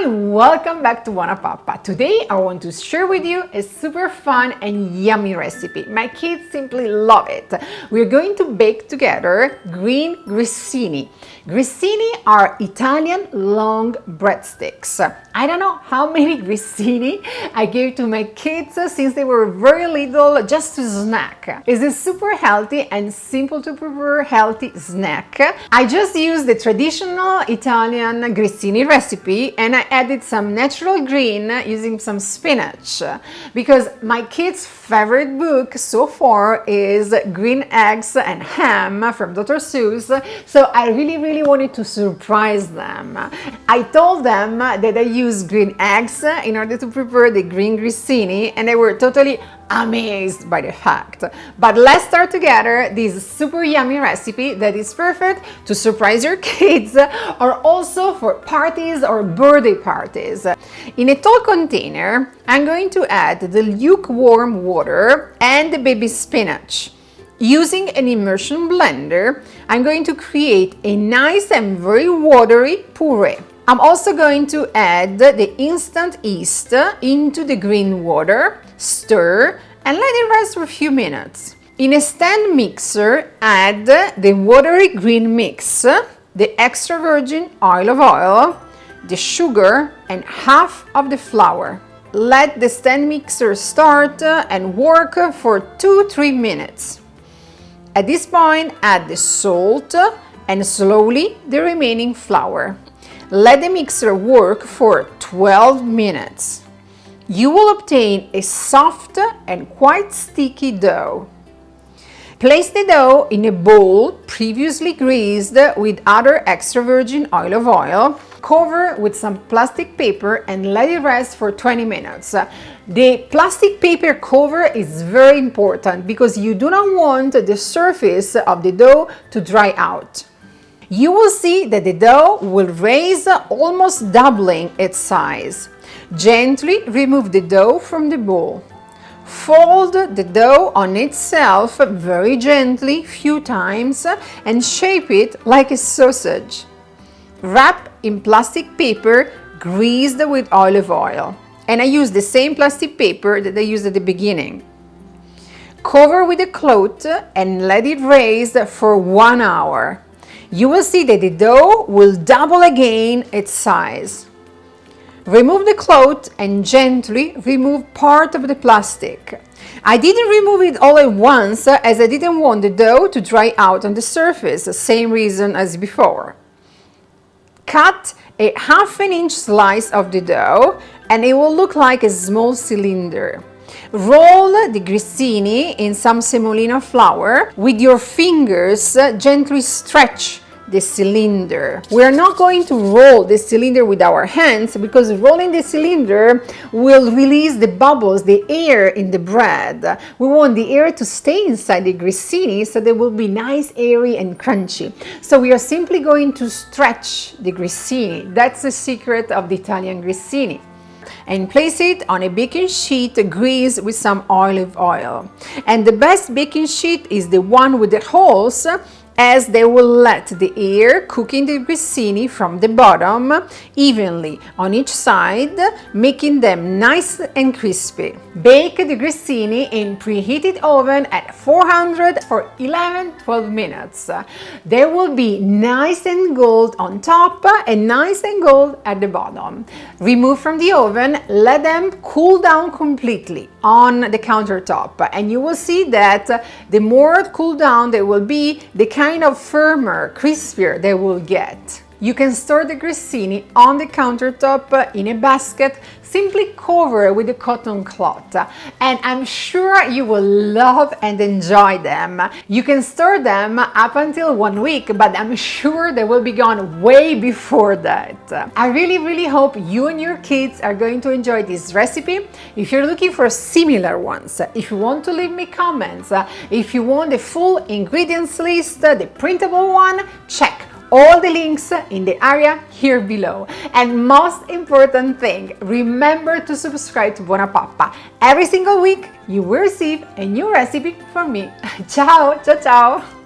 everyone, welcome back to BuonaPappa. Today I want to share with you a super fun and yummy recipe. My kids simply love it. We're going to bake together green grissini. Grissini are Italian long breadsticks. I don't know how many grissini I gave to my kids since they were very little just to snack. It's a super healthy and simple to prepare healthy snack. I just used the traditional Italian grissini recipe and I added some natural green using some spinach because my kids' favorite book so far is Green Eggs and Ham from Dr. Seuss, so I really wanted to surprise them. I told them that I use green eggs in order to prepare the green grissini and they were totally amazed by the fact. But let's start together this super yummy recipe that is perfect to surprise your kids or also for parties or birthday parties. In a tall container, I'm going to add the lukewarm water and the baby spinach. Using an immersion blender, I'm going to create a nice and very watery puree. I'm also going to add the instant yeast into the green water, stir, and let it rest for a few minutes. In a stand mixer, add the watery green mix, the extra virgin olive oil, the sugar, and half of the flour. Let the stand mixer start and work for 2-3 minutes. At this point, add the salt and slowly the remaining flour. Let the mixer work for 12 minutes. You will obtain a soft and quite sticky dough. Place the dough in a bowl previously greased with other extra virgin olive oil. Cover with some plastic paper and let it rest for 20 minutes. The plastic paper cover is very important because you do not want the surface of the dough to dry out. You will see that the dough will rise, almost doubling its size. Gently remove the dough from the bowl. Fold the dough on itself very gently few times and shape it like a sausage. Wrap in plastic paper greased with olive oil. And I use the same plastic paper that I used at the beginning. Cover with a cloth and let it rise for 1 hour. You will see that the dough will double again its size. Remove the cloth and gently remove part of the plastic. I didn't remove it all at once as I didn't want the dough to dry out on the surface, same reason as before. Cut a 1/2 inch slice of the dough and it will look like a small cylinder. Roll the grissini in some semolina flour. With your fingers, gently stretch the cylinder. We are not going to roll the cylinder with our hands because rolling the cylinder will release the bubbles, the air in the bread. We want the air to stay inside the grissini so they will be nice, airy and crunchy. So we are simply going to stretch the grissini. That's the secret of the Italian grissini. And place it on a baking sheet greased with some olive oil. And the best baking sheet is the one with the holes, as they will let the air cook in the grissini from the bottom evenly on each side, making them nice and crispy. Bake the grissini in preheated oven at 400 for 11-12 minutes. They will be nice and gold on top and nice and gold at the bottom. Remove from the oven, let them cool down completely on the countertop, and you will see that the more cool down they will be, the kind of firmer, crispier they will get. You can store the grissini on the countertop in a basket, simply cover with a cotton cloth, and I'm sure you will love and enjoy them. You can store them up until 1 week, but I'm sure they will be gone way before that. I really hope you and your kids are going to enjoy this recipe. If you're looking for similar ones, if you want to leave me comments, if you want the full ingredients list, the printable one, check all the links in the area here below. And most important thing, remember to subscribe to BuonaPappa. Every single week you will receive a new recipe from me. Ciao, ciao, ciao!